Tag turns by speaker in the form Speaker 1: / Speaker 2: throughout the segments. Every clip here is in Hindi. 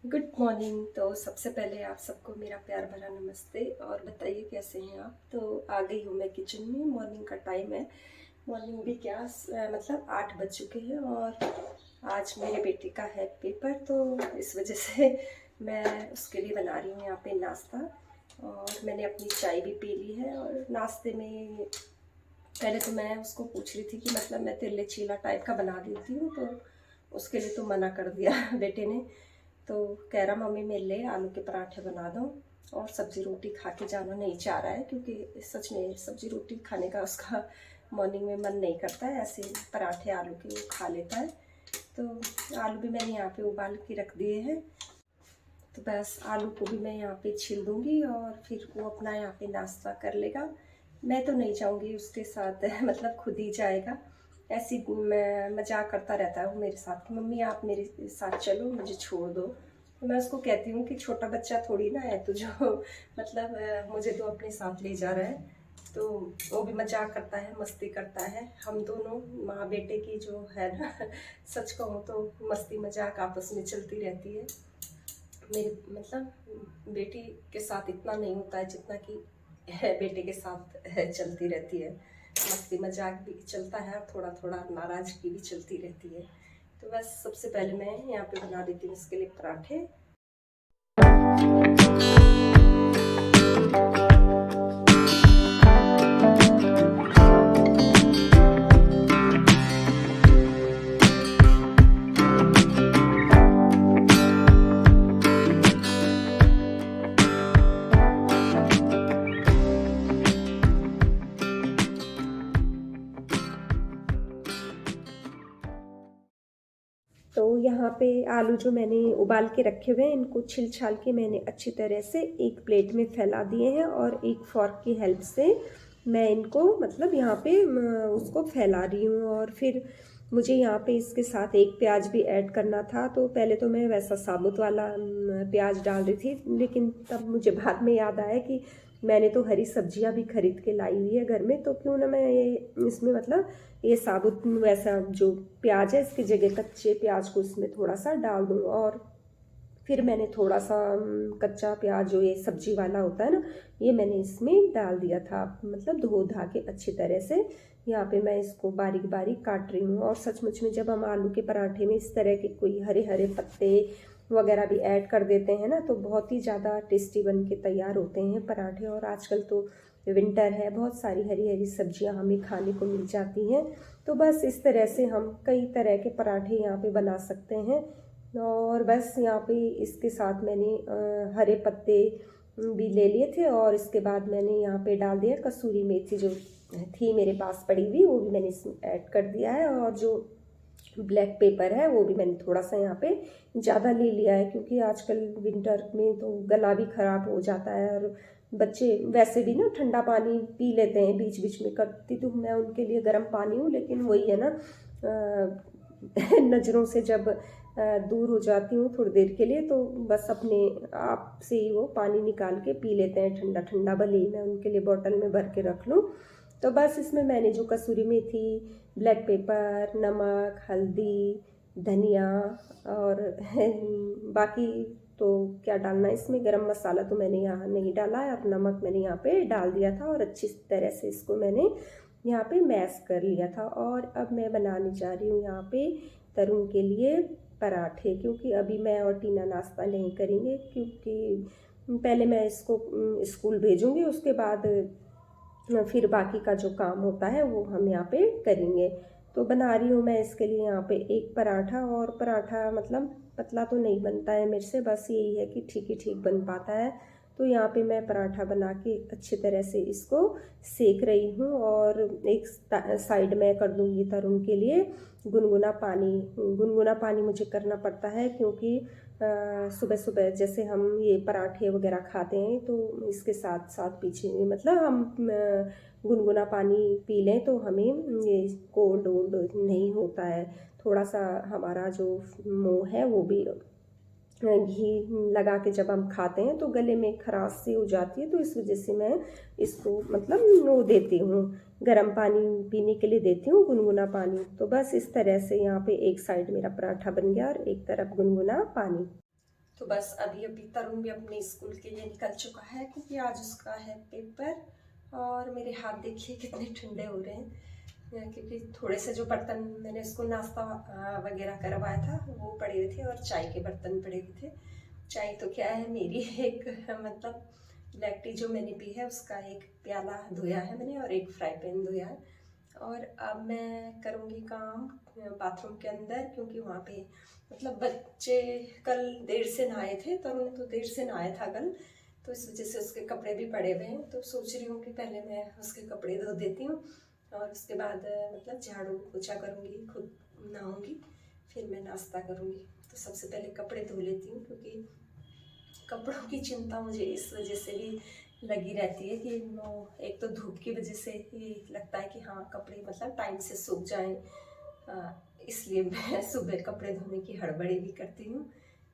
Speaker 1: Good morning. तो सबसे पहले आप सबको मेरा प्यार भरा नमस्ते और बताइए कैसे हैं आप। तो आ गई हूँ मैं किचन में। मॉर्निंग का टाइम है। मॉर्निंग भी क्या मतलब 8 बज चुके हैं और आज मेरे बेटे का है पेपर, तो इस वजह से मैं उसके लिए बना रही हूँ यहाँ पे नाश्ता। और मैंने अपनी चाय भी पी ली है। और नाश्ते में पहले तो मैं उसको पूछ रही थी कि मतलब मैं तिल्ले चीला टाइप का बना देती हूँ, तो उसके लिए तो मना कर दिया बेटे ने। तो कह रहा मम्मी मेरे लिए आलू के पराठे बना दो और सब्जी रोटी खा के जाना नहीं चाह रहा है, क्योंकि सच में सब्जी रोटी खाने का उसका मॉर्निंग में मन नहीं करता है। ऐसे पराठे आलू के वो खा लेता है। तो आलू भी मैंने यहाँ पे उबाल के रख दिए हैं। तो बस आलू को भी मैं यहाँ पे छील दूँगी और फिर वो अपना यहाँ पे नाश्ता कर लेगा। मैं तो नहीं जाऊँगी उसके साथ मतलब खुद ही जाएगा। ऐसी मजाक करता रहता है वो मेरे साथ कि मम्मी आप मेरे साथ चलो, मुझे छोड़ दो। तो मैं उसको कहती हूँ कि छोटा बच्चा थोड़ी ना है तो जो मतलब मुझे तो अपने साथ ले जा रहा है। तो वो भी मजाक करता है, मस्ती करता है। हम दोनों माँ बेटे की जो है ना सच कहूँ तो मस्ती मजाक आपस में चलती रहती है। मेरे मतलब बेटी के साथ इतना नहीं होता है जितना कि बेटे के साथ चलती रहती है। मस्ती मजाक भी चलता है और थोड़ा थोड़ा नाराज़गी भी चलती रहती है। तो बस सबसे पहले मैं यहाँ पे बना देती हूँ इसके लिए पराठे। तो यहाँ पे आलू जो मैंने उबाल के रखे हुए हैं, इनको छिल छाल के मैंने अच्छी तरह से एक प्लेट में फैला दिए हैं और एक फॉर्क की हेल्प से मैं इनको मतलब यहाँ पे उसको फैला रही हूँ। और फिर मुझे यहाँ पे इसके साथ एक प्याज भी ऐड करना था। तो पहले तो मैं वैसा साबुत वाला प्याज डाल रही थी, लेकिन तब मुझे बाद में याद आया कि मैंने तो हरी सब्जियां भी खरीद के लाई हुई है घर में, तो क्यों ना मैं ये इसमें मतलब ये साबुत वैसा जो प्याज है इसकी जगह कच्चे प्याज को इसमें थोड़ा सा डाल दूँ। और फिर मैंने थोड़ा सा कच्चा प्याज जो ये सब्जी वाला होता है ना, ये मैंने इसमें डाल दिया था, मतलब धो धा के अच्छी तरह से। यहाँ पे मैं इसको बारीक बारीक काट रही हूँ। और सचमुच में जब हम आलू के पराठे में इस तरह के कोई हरे हरे पत्ते वगैरह भी ऐड कर देते हैं ना, तो बहुत ही ज़्यादा टेस्टी बन के तैयार होते हैं पराठे। और आजकल तो विंटर है, बहुत सारी हरी हरी सब्जियां हमें खाने को मिल जाती हैं। तो बस इस तरह से हम कई तरह के पराठे यहाँ पे बना सकते हैं। और बस यहाँ पे इसके साथ मैंने हरे पत्ते भी ले लिए थे और इसके बाद मैंने यहाँ पे डाल दिया कसूरी मेथी जो थी मेरे पास पड़ी हुई, वो भी मैंने इसमें ऐड कर दिया है। और जो ब्लैक पेपर है वो भी मैंने थोड़ा सा यहाँ पे ज़्यादा ले लिया है, क्योंकि आजकल विंटर में तो गला भी ख़राब हो जाता है और बच्चे वैसे भी ना ठंडा पानी पी लेते हैं। बीच बीच में करती तो मैं उनके लिए गर्म पानी हूँ, लेकिन वही है ना नज़रों से जब दूर हो जाती हूँ थोड़ी देर के लिए, तो बस अपने आप से ही वो पानी निकाल के पी लेते हैं ठंडा ठंडा, भले ही मैं उनके लिए बोतल में भर के रख लूँ। तो बस इसमें मैंने जो कसूरी मेथी, ब्लैक पेपर, नमक, हल्दी, धनिया और बाकी तो क्या डालना है इसमें, गरम मसाला तो मैंने यहाँ नहीं डाला है और नमक मैंने यहाँ पे डाल दिया था। और अच्छी तरह से इसको मैंने यहाँ पे मैश कर लिया था। और अब मैं बनाने जा रही हूँ यहाँ पे तरुण के लिए पराठे, क्योंकि अभी मैं और टीना नाश्ता नहीं करेंगे, क्योंकि पहले मैं इसको स्कूल भेजूँगी, उसके बाद फिर बाकी का जो काम होता है वो हम यहाँ पे करेंगे। तो बना रही हूँ मैं इसके लिए यहाँ पे एक पराठा। और पराठा मतलब पतला तो नहीं बनता है मेरे से, बस यही है कि ठीक ही ठीक बन पाता है। तो यहाँ पे मैं पराठा बना के अच्छी तरह से इसको सेक रही हूँ। और एक साइड में कर दूँगी तरुण के लिए गुनगुना पानी। गुनगुना पानी मुझे करना पड़ता है, क्योंकि सुबह सुबह जैसे हम ये पराठे वगैरह खाते हैं तो इसके साथ साथ पीछे मतलब हम गुनगुना पानी पी लें तो हमें ये कोल्ड वोल्ड नहीं होता है। थोड़ा सा हमारा जो मुंह है वो भी घी लगा के जब हम खाते हैं तो गले में खराश सी हो जाती है, तो इस वजह से मैं इसको मतलब वो देती हूँ, गर्म पानी पीने के लिए देती हूँ, गुनगुना पानी। तो बस इस तरह से यहाँ पे एक साइड मेरा पराठा बन गया और एक तरफ गुनगुना पानी। तो बस अभी अभी तरुण भी अपने स्कूल के लिए निकल चुका है क्योंकि आज उसका है पेपर। और मेरे हाथ देखिए कितने ठंडे हो रहे हैं क्योंकि थोड़े से जो बर्तन मैंने उसको नाश्ता वगैरह करवाया था वो पड़े हुए थे और चाय के बर्तन पड़े हुए थे। चाय तो क्या है मेरी एक मतलब ब्लैक टी जो मैंने पी है उसका एक प्याला धोया है मैंने और एक फ्राई पैन धोया है। और अब मैं करूँगी काम बाथरूम के अंदर क्योंकि वहाँ पे मतलब बच्चे कल देर से नहाए थे, तरुण तो देर से नहाया था कल, तो इस वजह से उसके कपड़े भी पड़े हुए हैं। तो सोच रही हूँ कि पहले मैं उसके कपड़े धो देती हूँ और उसके बाद मतलब झाड़ू पोछा करूँगी, खुद नहाऊँगी, फिर मैं नाश्ता करूँगी। तो सबसे पहले कपड़े धो लेती हूँ क्योंकि कपड़ों की चिंता मुझे इस वजह से भी लगी रहती है कि वो एक तो धूप की वजह से ही लगता है कि हाँ कपड़े मतलब टाइम से सूख जाएं, इसलिए मैं सुबह कपड़े धोने की हड़बड़ी भी करती हूँ।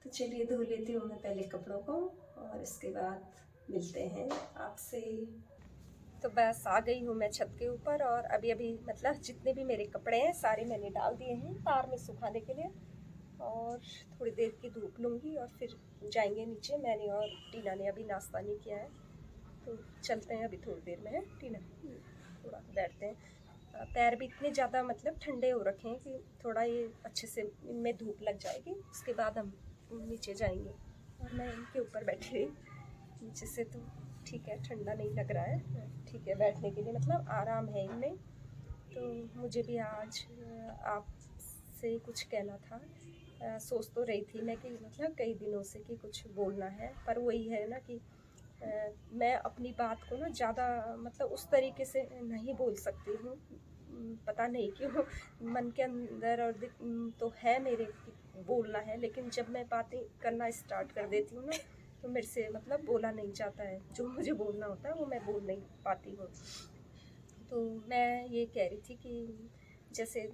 Speaker 1: तो चलिए धो लेती हूँ मैं पहले कपड़ों को और इसके बाद मिलते हैं आपसे। तो बस आ गई हूँ मैं छत के ऊपर और अभी अभी मतलब जितने भी मेरे कपड़े हैं सारे मैंने डाल दिए हैं तार में सुखाने के लिए और थोड़ी देर की धूप लूँगी और फिर जाएंगे नीचे। मैंने और टीना ने अभी नाश्ता नहीं किया है तो चलते हैं अभी थोड़ी देर में है टीना, थोड़ा बैठते हैं। पैर भी इतने ज़्यादा मतलब ठंडे हो रखे हैं कि थोड़ा ये अच्छे से इनमें धूप लग जाएगी उसके बाद हम नीचे जाएंगे। और मैं इनके ऊपर बैठी रही नीचे से तो ठीक है, ठंडा नहीं लग रहा है, ठीक है बैठने के लिए मतलब आराम है इनमें। तो मुझे भी आज आपसे कुछ कहना था। सोच तो रही थी मैं कि मतलब कई दिनों से कि कुछ बोलना है, पर वही है ना कि मैं अपनी बात को ना ज़्यादा मतलब उस तरीके से नहीं बोल सकती हूँ। पता नहीं क्यों मन के अंदर और तो है मेरे कि बोलना है, लेकिन जब मैं बातें करना स्टार्ट कर देती हूँ ना तो मेरे से मतलब बोला नहीं जाता है, जो मुझे बोलना होता है वो मैं बोल नहीं पाती हूँ। तो मैं ये कह रही थी कि जैसे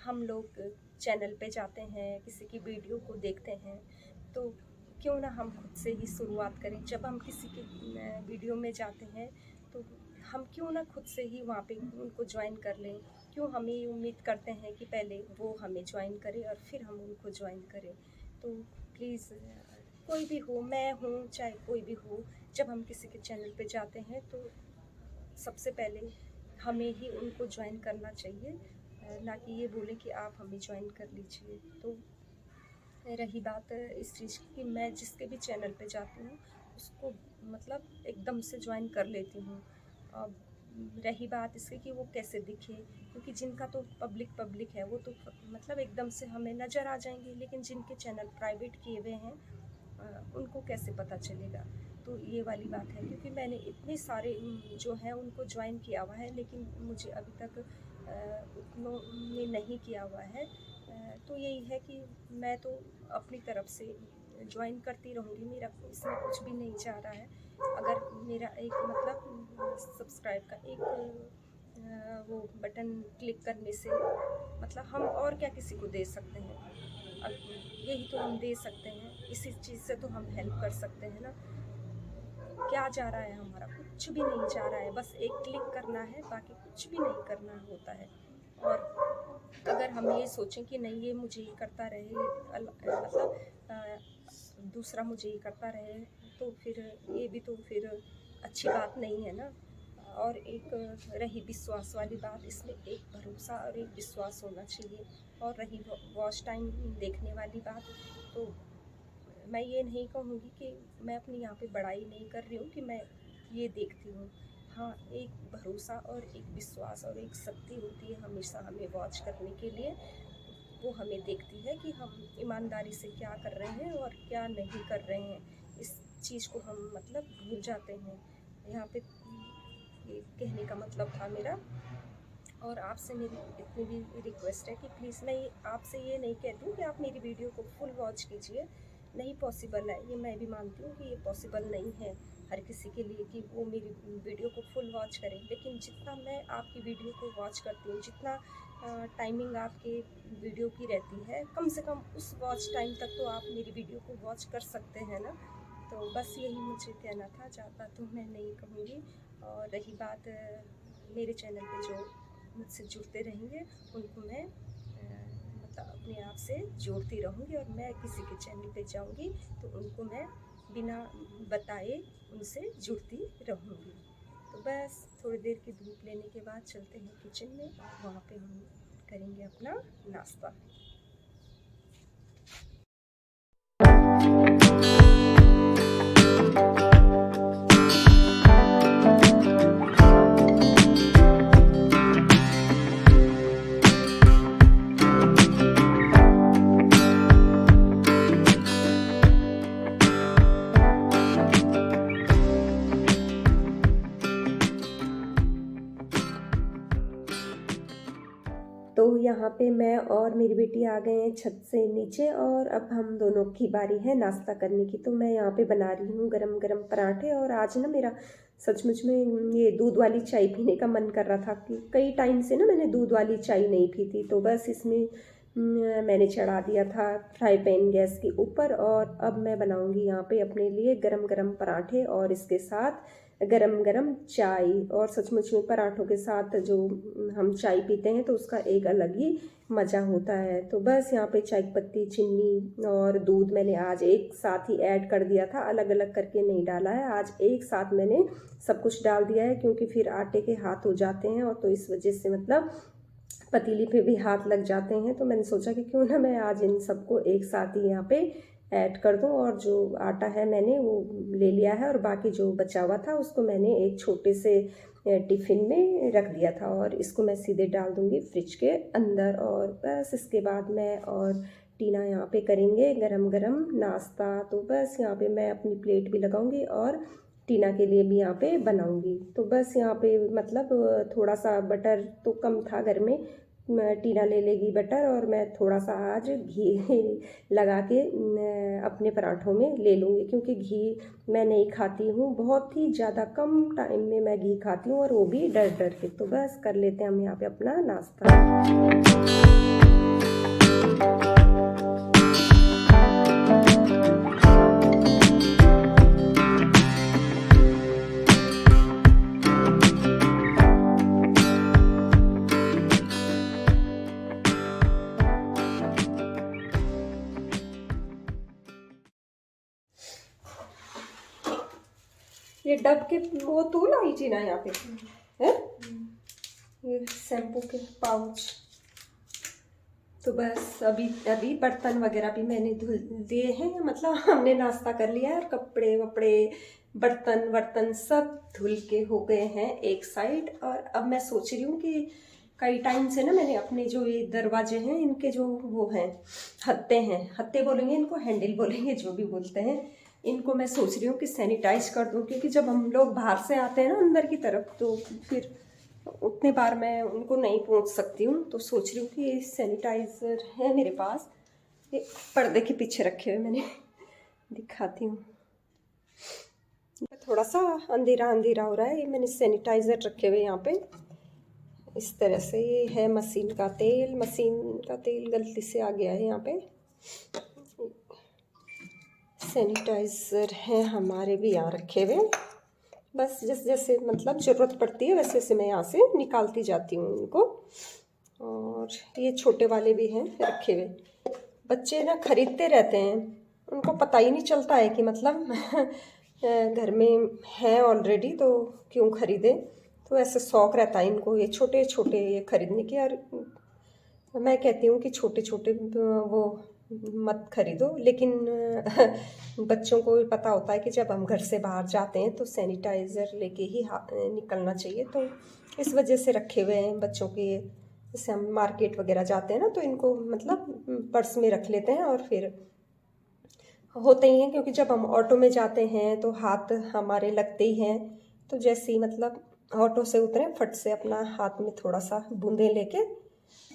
Speaker 1: हम लोग चैनल पे जाते हैं, किसी की वीडियो को देखते हैं, तो क्यों ना हम खुद से ही शुरुआत करें। जब हम किसी की वीडियो में जाते हैं तो हम क्यों ना खुद से ही वहाँ पे उनको ज्वाइन कर लें। क्यों हम ये उम्मीद करते हैं कि पहले वो हमें ज्वाइन करें और फिर हम उनको ज्वाइन करें। तो प्लीज़ कोई भी हो, मैं हूँ चाहे कोई भी हो, जब हम किसी के चैनल पे जाते हैं तो सबसे पहले हमें ही उनको ज्वाइन करना चाहिए, ना कि ये बोलें कि आप हमें ज्वाइन कर लीजिए। तो रही बात इस चीज़ की कि मैं जिसके भी चैनल पे जाती हूँ उसको मतलब एकदम से ज्वाइन कर लेती हूँ। अब रही बात इसकी कि वो कैसे दिखे, क्योंकि जिनका तो पब्लिक है वो तो मतलब एकदम से हमें नज़र आ जाएंगे, लेकिन जिनके चैनल प्राइवेट किए हुए हैं उनको कैसे पता चलेगा। तो ये वाली बात है क्योंकि मैंने इतने सारे जो हैं उनको ज्वाइन किया हुआ है, लेकिन मुझे अभी तक उतनों ने नहीं किया हुआ है। तो यही है कि मैं तो अपनी तरफ से ज्वाइन करती रहूँगी, मेरा इसमें कुछ भी नहीं जा रहा है। अगर मेरा एक मतलब सब्सक्राइब का एक वो बटन क्लिक करने से मतलब हम और क्या किसी को दे सकते हैं। अब यही तो हम दे सकते हैं, इसी चीज़ से तो हम हेल्प कर सकते हैं ना। क्या जा रहा है हमारा, कुछ भी नहीं जा रहा है, बस एक क्लिक करना है, बाकी कुछ भी नहीं करना होता है। और अगर हम ये सोचें कि नहीं ये मुझे ही करता रहे मतलब दूसरा मुझे ही करता रहे, तो फिर ये भी तो फिर अच्छी बात नहीं है ना। और एक रही विश्वास वाली बात, इसमें एक भरोसा और एक विश्वास होना चाहिए। और रही वॉच टाइम देखने वाली बात, तो मैं ये नहीं कहूँगी कि मैं अपनी यहाँ पे बड़ाई नहीं कर रही हूँ कि मैं ये देखती हूँ। हाँ, एक भरोसा और एक विश्वास और एक शक्ति होती है हमेशा हमें वॉच करने के लिए। वो हमें देखती है कि हम ईमानदारी से क्या कर रहे हैं और क्या नहीं कर रहे हैं। इस चीज़ को हम मतलब भूल जाते हैं। यहाँ पे ये कहने का मतलब था मेरा। और आपसे मेरी इतनी भी रिक्वेस्ट है कि प्लीज़, मैं आपसे ये नहीं कहती हूँ कि आप मेरी वीडियो को फुल वॉच कीजिए, नहीं पॉसिबल है, ये मैं भी मानती हूँ कि ये पॉसिबल नहीं है हर किसी के लिए कि वो मेरी वीडियो को फुल वॉच करें। लेकिन जितना मैं आपकी वीडियो को वॉच करती हूँ, जितना टाइमिंग आपके वीडियो की रहती है, कम से कम उस वॉच टाइम तक तो आप मेरी वीडियो को वॉच कर सकते हैं ना। तो बस यही मुझे कहना था, ज़्यादा तो मैं नहीं कहूँगी। और रही बात मेरे चैनल पे जो मुझसे जुड़ते रहेंगे उनको मैं नाश्ता अपने आप से जोड़ती रहूँगी, और मैं किसी के चैनल पे जाऊँगी तो उनको मैं बिना बताए उनसे जुड़ती रहूँगी। तो बस थोड़ी देर की धूप लेने के बाद चलते हैं किचन में, और वहाँ पे हम करेंगे अपना नाश्ता। तो यहाँ पे मैं और मेरी बेटी आ गए हैं छत से नीचे, और अब हम दोनों की बारी है नाश्ता करने की। तो मैं यहाँ पे बना रही हूँ गरम गरम पराठे, और आज ना मेरा सचमुच में ये दूध वाली चाय पीने का मन कर रहा था कि कई टाइम से ना मैंने दूध वाली चाय नहीं पी थी। तो बस इसमें मैंने चढ़ा दिया था फ्राई पैन गैस के ऊपर, और अब मैं बनाऊँगी यहाँ पे अपने लिए गरम गरम पराठे और इसके साथ गरम गरम चाय। और सचमुच में पराठों के साथ जो हम चाय पीते हैं तो उसका एक अलग ही मज़ा होता है। तो बस यहाँ पे चाय पत्ती, चीनी और दूध मैंने आज एक साथ ही ऐड कर दिया था, अलग अलग करके नहीं डाला है। आज एक साथ मैंने सब कुछ डाल दिया है, क्योंकि फिर आटे के हाथ हो जाते हैं, और तो इस वजह से मतलब पतीली पे भी हाथ लग जाते हैं। तो मैंने सोचा कि क्यों ना मैं आज इन सबको एक साथ ही यहाँ पे ऐड कर दूं। और जो आटा है मैंने वो ले लिया है, और बाकी जो बचा हुआ था उसको मैंने एक छोटे से टिफ़िन में रख दिया था, और इसको मैं सीधे डाल दूंगी फ्रिज के अंदर। और बस इसके बाद मैं और टीना यहाँ पे करेंगे गरम गरम नाश्ता। तो बस यहाँ पे मैं अपनी प्लेट भी लगाऊंगी और टीना के लिए भी यहाँ पे बनाऊंगी। तो बस यहाँ पे मतलब थोड़ा सा बटर तो कम था घर में, टीना ले लेगी बटर, और मैं थोड़ा सा आज घी लगा के अपने पराठों में ले लूँगी, क्योंकि घी मैं नहीं खाती हूँ, बहुत ही ज़्यादा कम टाइम में मैं घी खाती हूँ, और वो भी डर डर के। तो बस कर लेते हैं हम यहाँ पे अपना नाश्ता। ये डब के वो तू लाई थी ना यहाँ पे है, ये शैम्पू के पाउच। तो बस अभी बर्तन वगैरह भी मैंने धुल दिए हैं, मतलब हमने नाश्ता कर लिया है, और कपड़े वपड़े बर्तन सब धुल के हो गए हैं एक साइड। और अब मैं सोच रही हूँ कि कई टाइम से ना मैंने अपने जो ये दरवाजे हैं इनके जो वो हैं हत्ते बोलेंगे इनको, हैंडल बोलेंगे, जो भी बोलते हैं, इनको मैं सोच रही हूँ कि सैनिटाइज कर दूँ, क्योंकि जब हम लोग बाहर से आते हैं ना अंदर की तरफ, तो फिर उतने बार मैं उनको नहीं पहुँच सकती हूँ। तो सोच रही हूँ कि ये सैनिटाइज़र है मेरे पास, ये पर्दे के पीछे रखे हुए मैंने दिखाती हूँ। थोड़ा सा अंधेरा अंधेरा हो रहा है, ये मैंने सैनिटाइज़र रखे हुए यहाँ पे इस तरह से। ये है मशीन का तेल गलती से आ गया है यहाँ पे। सैनिटाइज़र हैं हमारे भी यहाँ रखे हुए, बस जैसे जैसे मतलब ज़रूरत पड़ती है वैसे वैसे मैं यहाँ से निकालती जाती हूँ उनको। और ये छोटे वाले भी हैं रखे हुए। बच्चे ना खरीदते रहते हैं, उनको पता ही नहीं चलता है कि मतलब घर में है ऑलरेडी तो क्यों खरीदे। तो ऐसे शौक़ रहता है इनको ये छोटे छोटे ये खरीदने की। और मैं कहती हूँ कि छोटे छोटे वो मत खरीदो, लेकिन बच्चों को भी पता होता है कि जब हम घर से बाहर जाते हैं तो सैनिटाइज़र लेके ही निकलना चाहिए। तो इस वजह से रखे हुए हैं बच्चों के। जैसे हम मार्केट वगैरह जाते हैं ना तो इनको मतलब पर्स में रख लेते हैं, और फिर होते ही हैं, क्योंकि जब हम ऑटो में जाते हैं तो हाथ हमारे लगते ही हैं। तो जैसे ही मतलब ऑटो से उतरें फट से अपना हाथ में थोड़ा सा बूंदें लेके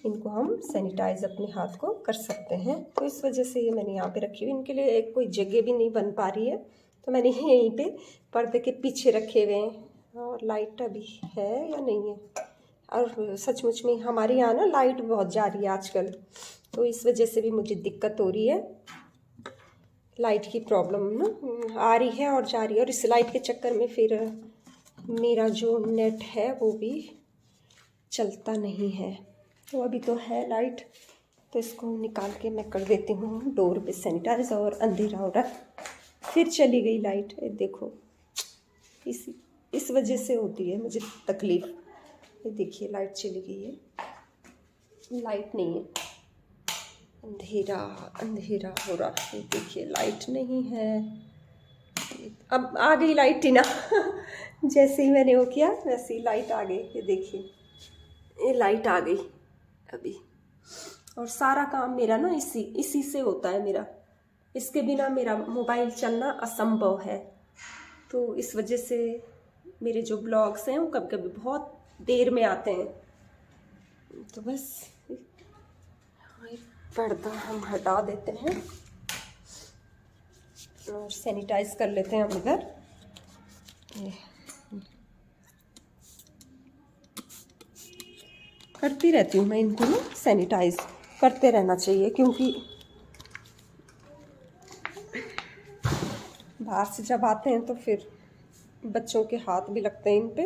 Speaker 1: इनको हम सैनिटाइज अपने हाथ को कर सकते हैं। तो इस वजह से ये मैंने यहाँ पे रखी हुई। इनके लिए एक कोई जगह भी नहीं बन पा रही है, तो मैंने यहीं पे पर्दे के पीछे रखे हुए हैं। और लाइट अभी है या नहीं है, और सचमुच में हमारे यहाँ ना लाइट बहुत जा रही है आजकल, तो इस वजह से भी मुझे दिक्कत हो रही है। लाइट की प्रॉब्लम ना आ रही है और जा रही है, और इस लाइट के चक्कर में फिर मेरा जो नेट है वो भी चलता नहीं है। तो अभी तो है लाइट, तो इसको निकाल के मैं कर देती हूँ डोर पे सैनिटाइज, और अंधेरा हो रहा है। फिर चली गई लाइट, देखो इस वजह से होती है मुझे तकलीफ़। ये देखिए लाइट चली गई है, लाइट नहीं है, अंधेरा अंधेरा हो रहा है। ये देखिए लाइट नहीं है, अब आ गई लाइट टीना जैसे ही मैंने वो किया वैसे ही लाइट आ गई। ये देखिए ये लाइट आ गई अभी, और सारा काम मेरा ना इसी से होता है मेरा। इसके बिना मेरा मोबाइल चलना असंभव है। तो इस वजह से मेरे जो ब्लॉग्स हैं वो कभी कभी बहुत देर में आते हैं। तो बस पर्दा हम हटा देते हैं और सैनिटाइज कर लेते हैं हम इधर। करती रहती हूँ मैं इनको ना, सैनिटाइज करते रहना चाहिए, क्योंकि बाहर से जब आते हैं तो फिर बच्चों के हाथ भी लगते हैं इन पे,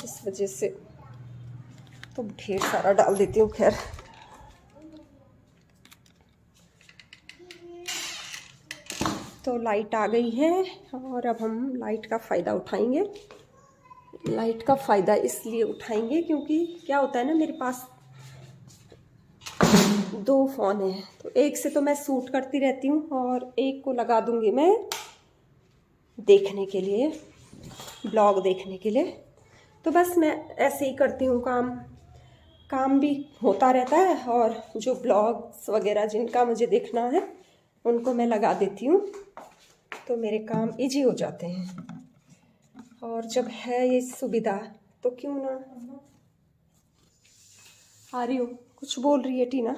Speaker 1: इस वजह से तो ढेर सारा डाल देती हूँ। खैर तो लाइट आ गई है और अब हम लाइट का फ़ायदा उठाएंगे। लाइट का फ़ायदा इसलिए उठाएंगे क्योंकि क्या होता है ना, मेरे पास 2 फ़ोन हैं, तो एक से तो मैं शूट करती रहती हूँ और एक को लगा दूँगी मैं देखने के लिए, ब्लॉग देखने के लिए। तो बस मैं ऐसे ही करती हूँ, काम भी होता रहता है, और जो ब्लॉग्स वगैरह जिनका मुझे देखना है उनको मैं लगा देती हूँ, तो मेरे काम इजी हो जाते हैं। और जब है ये सुविधा तो क्यों ना। आ रही हूँ, कुछ बोल रही है टीना।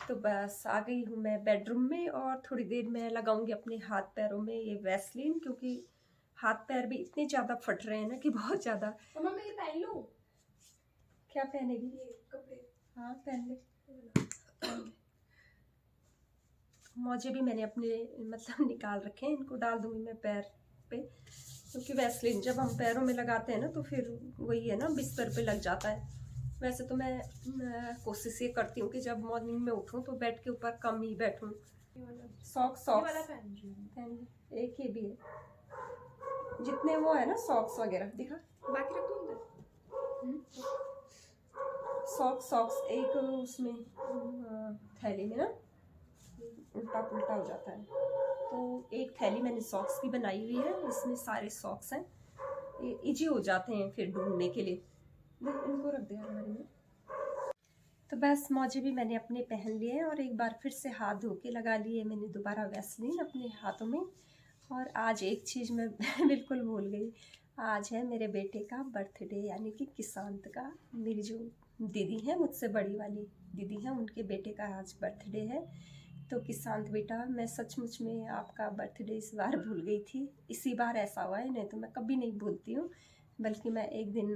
Speaker 1: तो बस आ गई हूँ मैं बेडरूम में, और थोड़ी देर में लगाऊंगी अपने हाथ पैरों में ये वैसलीन, क्योंकि हाथ पैर भी इतने ज़्यादा फट रहे हैं ना कि बहुत ज़्यादा। तो मैं ये पहन लूँ? क्या पहनेगी? ये कपड़े। हाँ पहन ले। मोजे भी मैंने अपने मतलब निकाल रखे हैं, इनको डाल दूंगी मैं पैर पे, क्योंकि वैसलीन जब हम पैरों में लगाते हैं ना तो फिर वही है ना, बिस्तर पे लग जाता है। वैसे तो मैं कोशिश ये करती हूँ कि जब मॉर्निंग में उठूँ तो बेड के ऊपर कम ही बैठूँ। सॉक्स पहन, एक ही भी है, जितने वो है ना सॉक्स वगैरह दिखा, बाकी रख दूँ। सॉक्स एक उसमें थैली में ना उल्टा पुल्टा हो जाता है, तो एक थैली मैंने सॉक्स की बनाई हुई है, इसमें सारे सॉक्स हैं, ये इजी हो जाते हैं फिर ढूंढने के लिए। इनको रख दिया अलमारी में। तो बस मोजे भी मैंने अपने पहन लिए हैं, और एक बार फिर से हाथ धो के लगा लिए मैंने दोबारा वैसलीन अपने हाथों में। और आज एक चीज़ मैं बिल्कुल भूल गई, आज है मेरे बेटे का बर्थडे, यानी कि किसांत का। मेरी जो दीदी है, मुझसे बड़ी वाली दीदी है, उनके बेटे का आज बर्थडे है। तो किसांत बेटा, मैं सचमुच में आपका बर्थडे इस बार भूल गई थी। इसी बार ऐसा हुआ है, नहीं तो मैं कभी नहीं भूलती हूँ, बल्कि मैं एक दिन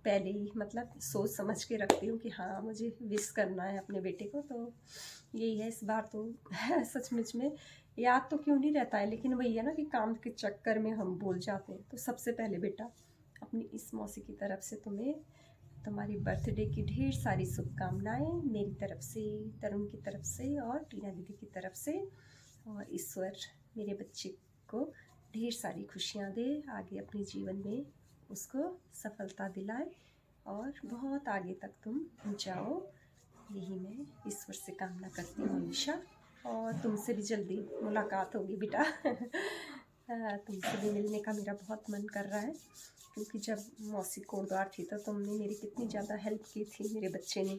Speaker 1: पहले ही मतलब सोच समझ के रखती हूँ कि हाँ मुझे विश करना है अपने बेटे को। तो यही है, इस बार तो सचमुच में याद तो क्यों नहीं रहता है, लेकिन वही है ना कि काम के चक्कर में हम भूल जाते हैं। तो सबसे पहले बेटा, अपनी इस मौसी की तरफ से तुम्हें तुम्हारी बर्थडे की ढेर सारी शुभकामनाएं, मेरी तरफ से, तरुण की तरफ से और टीना दीदी की तरफ से। और ईश्वर मेरे बच्चे को ढेर सारी खुशियाँ दे, आगे अपने जीवन में उसको सफलता दिलाए और बहुत आगे तक तुम जाओ, यही मैं ईश्वर से कामना करती हूँ हमेशा। और तुमसे भी जल्दी मुलाकात होगी बेटा तुमसे भी मिलने का मेरा बहुत मन कर रहा है, क्योंकि जब मौसी कोटद्वार थी तो तुमने मेरी कितनी ज़्यादा हेल्प की थी। मेरे बच्चे ने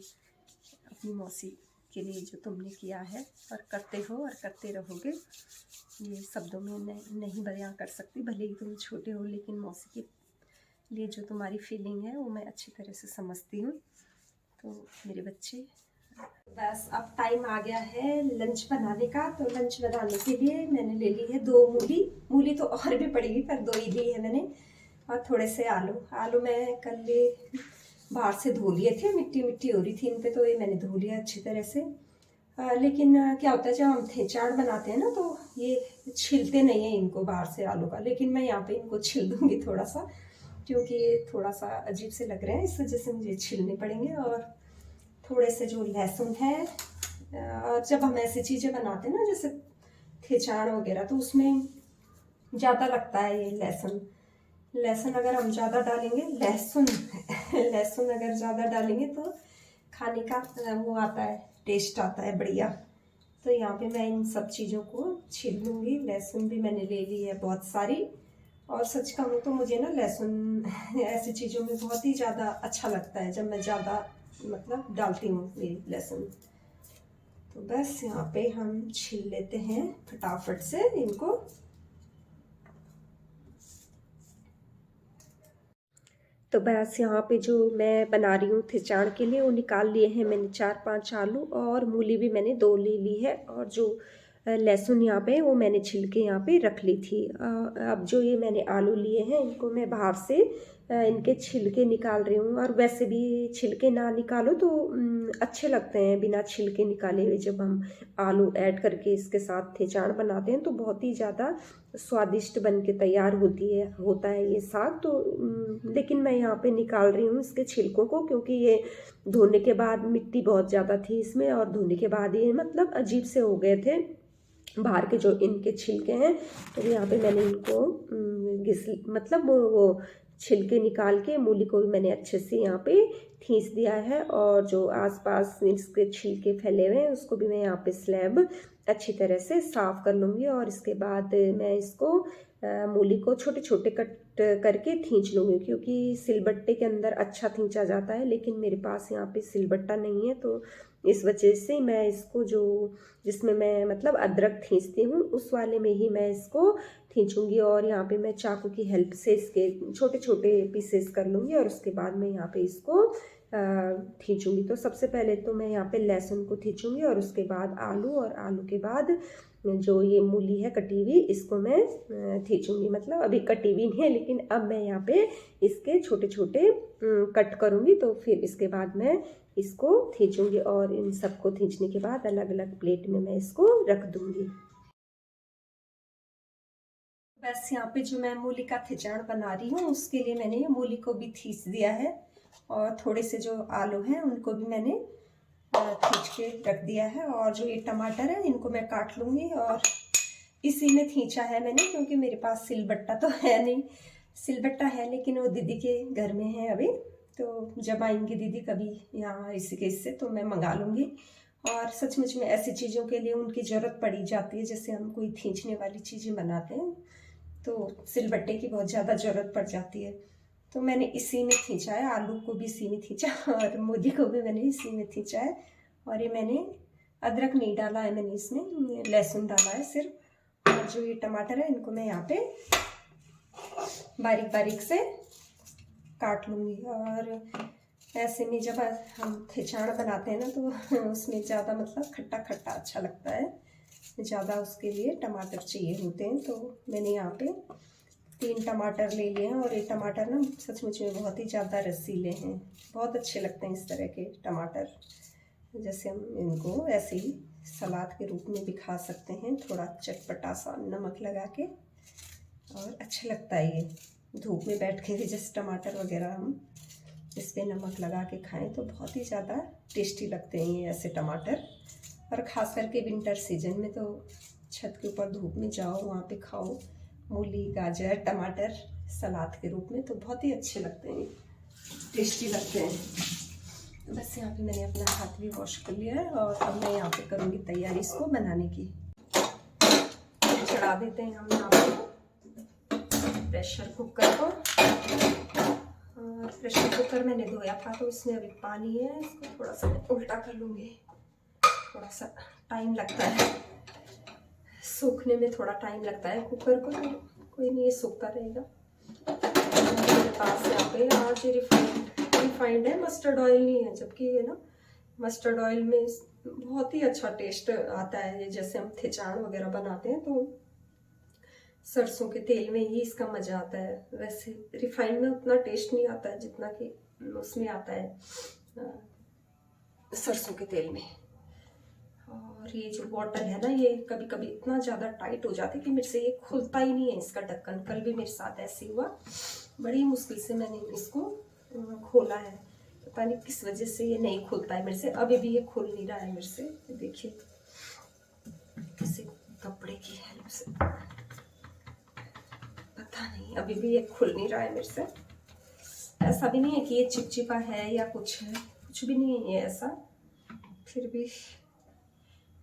Speaker 1: अपनी मौसी के लिए जो तुमने किया है और करते हो और करते रहोगे, ये शब्दों में नहीं बयां कर सकती। भले ही तुम छोटे हो, लेकिन मौसी के लिए जो तुम्हारी फीलिंग है वो मैं अच्छी तरह से समझती हूँ। तो मेरे बच्चे, बस अब टाइम आ गया है लंच बनाने का। तो लंच बनाने के लिए मैंने ले ली है 2 मूली तो और भी पड़ेगी, पर 2 ही ली है मैंने, और थोड़े से आलू मैं कल बाहर से धो लिए थे, मिट्टी मिट्टी हो रही थी इन पे, तो ये मैंने धो लिया अच्छी तरह से। लेकिन क्या होता है, जब हम ठेचाड़ बनाते हैं ना तो ये छिलते नहीं है इनको बाहर से आलू का, लेकिन मैं यहाँ पे इनको छिल दूँगी थोड़ा सा, क्योंकि ये थोड़ा सा अजीब से लग रहे हैं, इस वजह से मुझे छिलने पड़ेंगे। और थोड़े से जो लहसुन है, और जब हम ऐसी चीज़ें बनाते हैं ना जैसे ठेचाण वगैरह, तो उसमें ज़्यादा लगता है ये लहसुन। लहसुन अगर हम ज़्यादा डालेंगे, लहसुन लहसुन अगर ज़्यादा डालेंगे तो खाने का वो आता है, टेस्ट आता है बढ़िया। तो यहाँ पे मैं इन सब चीज़ों को छील लूँगी। लहसुन भी मैंने ले ली है बहुत सारी, और सच कहूँ तो मुझे ना लहसुन ऐसी चीज़ों में बहुत ही ज़्यादा अच्छा लगता है जब मैं ज़्यादा मतलब डालती हूँ ये लहसुन। तो बस यहाँ पे हम छील लेते हैं फटाफट से इनको। तो बस यहाँ पे जो मैं बना रही हूँ ठेचाण के लिए, वो निकाल लिए हैं मैंने 4-5 आलू, और मूली भी मैंने 2 ले ली है, और जो लहसुन यहाँ पे वो मैंने छिल के यहाँ पे रख ली थी। अब जो ये मैंने आलू लिए हैं इनको मैं बाहर से इनके छिलके निकाल रही हूँ। और वैसे भी छिलके ना निकालो तो अच्छे लगते हैं बिना छिलके निकाले हुए। जब हम आलू ऐड करके इसके साथ ठेचाण बनाते हैं तो बहुत ही ज़्यादा स्वादिष्ट बन के तैयार होता है ये साग। तो लेकिन मैं यहाँ पे निकाल रही हूँ इसके छिलकों को, क्योंकि ये धोने के बाद मिट्टी बहुत ज़्यादा थी इसमें, और धोने के बाद ये मतलब अजीब से हो गए थे बाहर के जो इनके छिलके हैं। तो यहाँ पे मैंने इनको घिस मतलब वो छिलके निकाल के मूली को भी मैंने अच्छे से यहाँ पे खींच दिया है, और जो आसपास इसके छिलके फैले हुए हैं उसको भी मैं यहाँ पे स्लैब अच्छी तरह से साफ़ कर लूँगी। और इसके बाद मैं इसको मूली को छोटे छोटे कट करके खींच लूँगी, क्योंकि सिलबट्टे के अंदर अच्छा खींचा जाता है, लेकिन मेरे पास यहाँ पे सिलबट्टा नहीं है। तो इस वजह से मैं इसको जो जिसमें मैं मतलब अदरक खींचती हूँ उस वाले में ही मैं इसको खींचूँगी। और यहाँ पे मैं चाकू की हेल्प से इसके छोटे छोटे पीसेस कर लूँगी, और उसके बाद मैं यहाँ पे इसको खींचूँगी। तो सबसे पहले तो मैं यहाँ पे लहसुन को खींचूँगी, और उसके बाद आलू, और आलू के बाद जो ये मूली है कटी हुई इसको मैं खींचूँगी। मतलब अभी कटी हुई नहीं है, लेकिन अब मैं यहाँ पे इसके छोटे छोटे कट करूँगी। तो फिर इसके बाद मैं इसको खींचूँगी, और इन सबको खींचने के बाद अलग अलग प्लेट में मैं इसको रख दूँगी। बस यहाँ पे जो मैं मूली का ठेचाण बना रही हूँ उसके लिए मैंने ये मूली को भी खींच दिया है, और थोड़े से जो आलू हैं उनको भी मैंने खींच के रख दिया है। और जो ये टमाटर है इनको मैं काट लूँगी, और इसी में खींचा है मैंने, क्योंकि मेरे पास सिलबट्टा तो है नहीं। सिलबट्टा है लेकिन वो दीदी के घर में है अभी, तो जब आएंगी दीदी कभी यहाँ इसी के इससे तो मैं मंगा लूँगी। और सचमुच में ऐसी चीज़ों के लिए उनकी ज़रूरत पड़ी जाती है, जैसे हम कोई खींचने वाली चीज़ें बनाते हैं तो सिलबट्टे की बहुत ज़्यादा ज़रूरत पड़ जाती है। तो मैंने इसी में खींचा है, आलू को भी इसी में खींचा और मूली को भी मैंने इसी में खींचा है। और ये मैंने अदरक नहीं डाला है, मैंने इसमें लहसुन डाला है सिर्फ। और जो ये टमाटर है इनको मैं यहाँ पे बारीक बारीक से काट लूँगी। और ऐसे में जब हम ठेचाण बनाते हैं ना तो उसमें ज़्यादा मतलब खट्टा खट्टा अच्छा लगता है, ज़्यादा उसके लिए टमाटर चाहिए होते हैं। तो मैंने यहाँ पे 3 टमाटर ले लिए हैं, और ये टमाटर ना सचमुच में बहुत ही ज़्यादा रसीले हैं, बहुत अच्छे लगते हैं इस तरह के टमाटर। जैसे हम इनको ऐसे ही सलाद के रूप में भी खा सकते हैं, थोड़ा चटपटा सा नमक लगा के, और अच्छा लगता है ये धूप में बैठ के भी। जैसे टमाटर वगैरह हम इस पर नमक लगा के खाएं तो बहुत ही ज़्यादा टेस्टी लगते हैं ये ऐसे टमाटर। और ख़ास करके विंटर सीजन में तो छत के ऊपर धूप में जाओ, वहाँ पे खाओ मूली गाजर टमाटर सलाद के रूप में, तो बहुत ही अच्छे लगते हैं, टेस्टी लगते हैं। तो बस यहाँ पे मैंने अपना हाथ भी वॉश कर लिया है, और अब मैं यहाँ पे करूँगी तैयारी इसको बनाने की। चढ़ा देते हैं हम यहाँ पे प्रेशर कुकर को। प्रेशर कुकर मैंने धोया था तो इसमें अभी पानी है, इसको थोड़ा सा उल्टा कर लूँगी। थोड़ा सा टाइम लगता है सूखने में, थोड़ा टाइम लगता है कुकर को, तो कोई नहीं, ये सूखता रहेगा। मेरे पास यहाँ पे आज रिफाइंड है, मस्टर्ड ऑयल नहीं है, जबकि ये ना मस्टर्ड ऑयल में बहुत ही अच्छा टेस्ट आता है। जैसे हम ठेचाण वगैरह बनाते हैं तो सरसों के तेल में ही इसका मज़ा आता है, वैसे रिफाइंड में उतना टेस्ट नहीं आता है जितना कि उसमें आता है सरसों के तेल में। और ये जो बॉटल है ना, ये कभी कभी इतना ज़्यादा टाइट हो जाती है कि मेरे से ये खुलता ही नहीं है इसका ढक्कन। कल भी मेरे साथ ऐसे हुआ, बड़ी मुश्किल से मैंने इसको खोला है। तो पता नहीं किस वजह से ये नहीं खुलता है मेरे से। अभी भी ये खुल नहीं रहा है मेरे से। देखिए किसी कपड़े की हेल्प से, पता नहीं अभी भी ये खुल नहीं रहा है मेरे से। ऐसा भी नहीं है कि ये चिपचिपा है या कुछ है, कुछ भी नहीं है ऐसा, फिर भी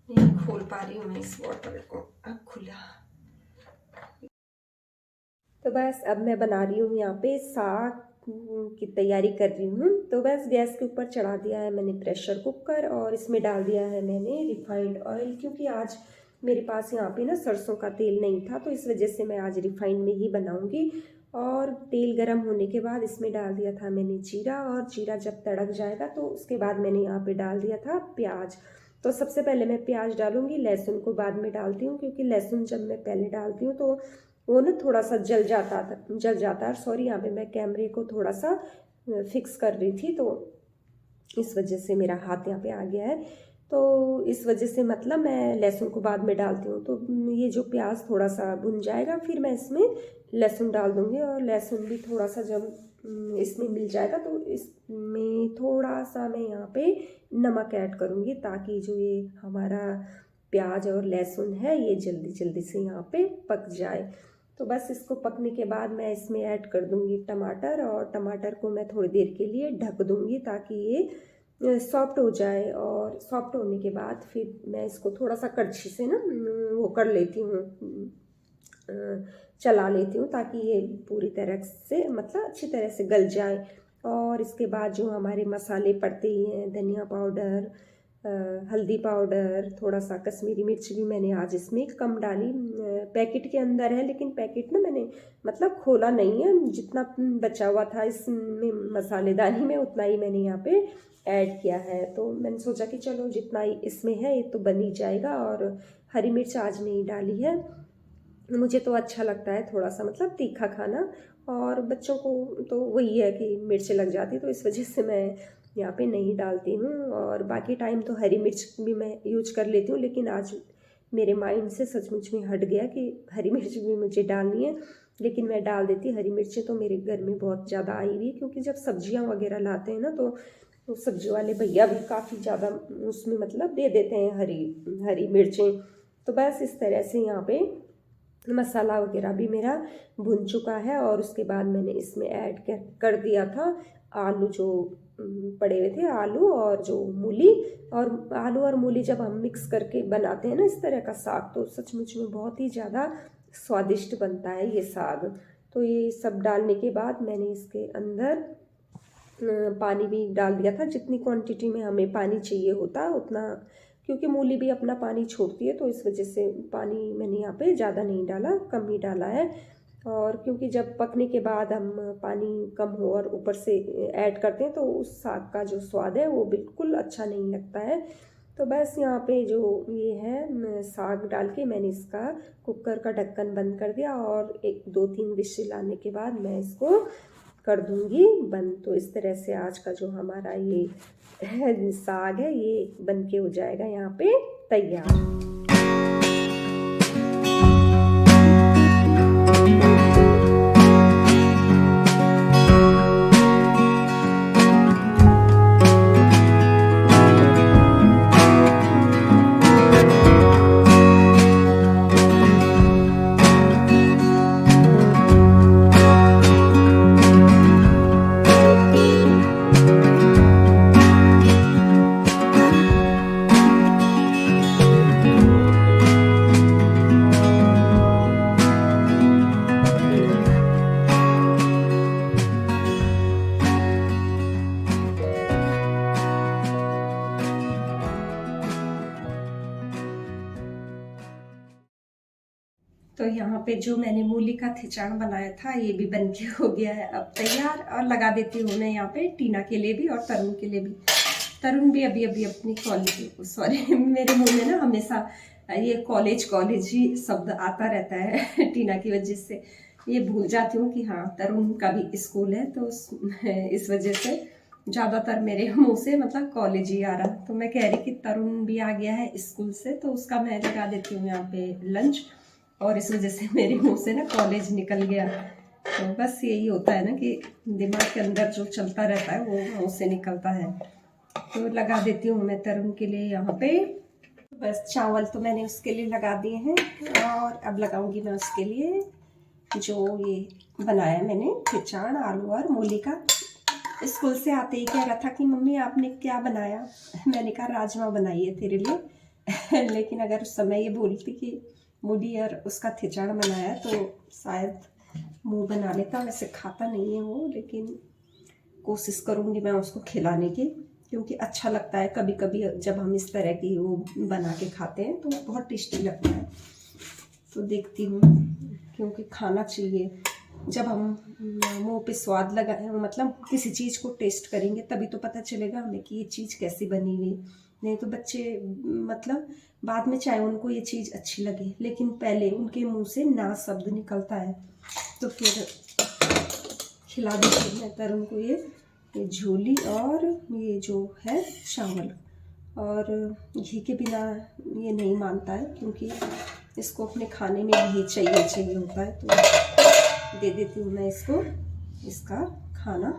Speaker 1: नहीं खोल पा रही हूँ मैं इस बॉटल को। अब खुला। तो बस अब मैं बना रही हूँ यहाँ पे साग की तैयारी कर रही हूँ। तो बस गैस के ऊपर चढ़ा दिया है मैंने प्रेशर कुकर और इसमें डाल दिया है मैंने रिफाइंड ऑयल, क्योंकि आज मेरे पास यहाँ पे ना सरसों का तेल नहीं था, तो इस वजह से मैं आज रिफाइंड में ही बनाऊँगी। और तेल गरम होने के बाद इसमें डाल दिया था मैंने जीरा, और जीरा जब तड़क जाएगा तो उसके बाद मैंने यहाँ पे डाल दिया था प्याज। तो सबसे पहले मैं प्याज डालूँगी, लहसुन को बाद में डालती हूँ, क्योंकि लहसुन जब मैं पहले डालती हूँ तो वो ना थोड़ा सा जल जाता है। सॉरी, यहाँ पे मैं कैमरे को थोड़ा सा फिक्स कर रही थी, तो इस वजह से मेरा हाथ यहाँ पे आ गया है। तो इस वजह से मतलब मैं लहसुन को बाद में डालती हूँ। तो ये जो प्याज थोड़ा सा भुन जाएगा फिर मैं इसमें लहसुन डाल दूँगी, और लहसुन भी थोड़ा सा जब इसमें मिल जाएगा तो इसमें थोड़ा सा मैं यहाँ पे नमक ऐड करूँगी, ताकि जो ये हमारा प्याज और लहसुन है ये जल्दी जल्दी से यहाँ पे पक जाए। तो बस इसको पकने के बाद मैं इसमें ऐड कर दूँगी टमाटर, और टमाटर को मैं थोड़ी देर के लिए ढक दूँगी ताकि ये सॉफ्ट हो जाए। और सॉफ्ट होने के बाद फिर मैं इसको थोड़ा सा कड़छी से ना वो कर लेती हूँ, चला लेती हूँ, ताकि ये पूरी तरह से मतलब अच्छी तरह से गल जाए। और इसके बाद जो हमारे मसाले पड़ते ही हैं, धनिया पाउडर, हल्दी पाउडर, थोड़ा सा कश्मीरी मिर्च भी मैंने आज इसमें कम डाली। पैकेट के अंदर है, लेकिन पैकेट ना मैंने मतलब खोला नहीं है, जितना बचा हुआ था इसमें मसालेदानी में उतना ही मैंने यहाँ पे ऐड किया है। तो मैंने सोचा कि चलो जितना ही इसमें है ये तो बन ही जाएगा। और हरी मिर्च आज नहीं डाली है, मुझे तो अच्छा लगता है थोड़ा सा मतलब तीखा खाना, और बच्चों को तो वही है कि मिर्च लग जाती, तो इस वजह से मैं यहाँ पे नहीं डालती हूँ। और बाकी टाइम तो हरी मिर्च भी मैं यूज कर लेती हूँ, लेकिन आज मेरे माइंड से सचमुच में हट गया कि हरी मिर्च भी मुझे डालनी है, लेकिन मैं डाल देती। हरी मिर्चें तो मेरे घर में बहुत ज़्यादा आई हुई, क्योंकि जब सब्जियाँ वगैरह लाते हैं ना तो सब्जी वाले भैया भी काफ़ी ज़्यादा उसमें मतलब दे देते हैं हरी मिर्चें। तो बस इस तरह से यहाँ पे मसाला वगैरह भी मेरा भुन चुका है। और उसके बाद मैंने इसमें ऐड कर दिया था आलू, जो पड़े हुए थे आलू और जो मूली। और आलू और मूली जब हम मिक्स करके बनाते हैं ना इस तरह का साग, तो सचमुच में बहुत ही ज़्यादा स्वादिष्ट बनता है ये साग। तो ये सब डालने के बाद मैंने इसके अंदर पानी भी डाल दिया था, जितनी क्वांटिटी में हमें पानी चाहिए होता उतना, क्योंकि मूली भी अपना पानी छोड़ती है, तो इस वजह से पानी मैंने यहाँ पे ज़्यादा नहीं डाला, कम ही डाला है। और क्योंकि जब पकने के बाद हम पानी कम हो और ऊपर से ऐड करते हैं तो उस साग का जो स्वाद है वो बिल्कुल अच्छा नहीं लगता है। तो बस यहाँ पे जो ये है साग डाल के मैंने इसका कुकर का ढक्कन बंद कर दिया, और 1-2-3 विसिल आने के बाद मैं इसको कर दूंगी बंद। तो इस तरह से आज का जो हमारा ये साग है ये बन के हो जाएगा यहाँ पे तैयार। तो यहाँ पे जो मैंने मूली का खिचड़ी बनाया था ये भी बन के हो गया है अब तैयार। और लगा देती हूँ मैं यहाँ पे टीना के लिए भी और तरुण के लिए भी। तरुण भी अभी अभी अपनी कॉलेज, सॉरी मेरे मुंह में ना हमेशा ये कॉलेज ही शब्द आता रहता है टीना की वजह से ये भूल जाती हूँ कि हाँ तरुण का भी स्कूल है, तो इस वजह से ज़्यादातर मेरे मुंह से मतलब कॉलेज ही आ रहा। तो मैं कह रही कि तरुण भी आ गया है स्कूल से, तो उसका मैं लगा देती हूँ यहाँ पे लंच, और इस वजह से मेरे मुंह से ना कॉलेज निकल गया। तो बस यही होता है ना कि दिमाग के अंदर जो चलता रहता है वो मुँह से निकलता है। तो लगा देती हूँ मैं तरुण के लिए यहाँ पे। बस चावल तो मैंने उसके लिए लगा दिए हैं और अब लगाऊंगी मैं उसके लिए जो ये बनाया मैंने खिचड़ आलू और मूली का। स्कूल से आते ही कह रहा था कि मम्मी आपने क्या बनाया। मैंने कहा राजमा बनाई है तेरे लिए लेकिन अगर उस समय ये बोलती कि मूली और उसका खिचड़ बनाया तो शायद मुंह बना लेता। वैसे खाता नहीं है वो, लेकिन कोशिश करूँगी मैं उसको खिलाने की, क्योंकि अच्छा लगता है कभी कभी जब हम इस तरह की वो बना के खाते हैं तो बहुत टेस्टी लगता है। तो देखती हूँ, क्योंकि खाना चाहिए। जब हम मुंह पे स्वाद लगा, मतलब किसी चीज़ को टेस्ट करेंगे तभी तो पता चलेगा हमें कि ये चीज़ कैसी बनी हुई। नहीं तो बच्चे मतलब बाद में चाहे उनको ये चीज़ अच्छी लगे, लेकिन पहले उनके मुंह से ना शब्द निकलता है। तो फिर खिला देती मैं तरुण को ये झोली और ये जो है चावल। और घी के बिना ये नहीं मानता है, क्योंकि इसको अपने खाने में घी चाहिए होता है। तो दे देती हूँ मैं इसको इसका खाना।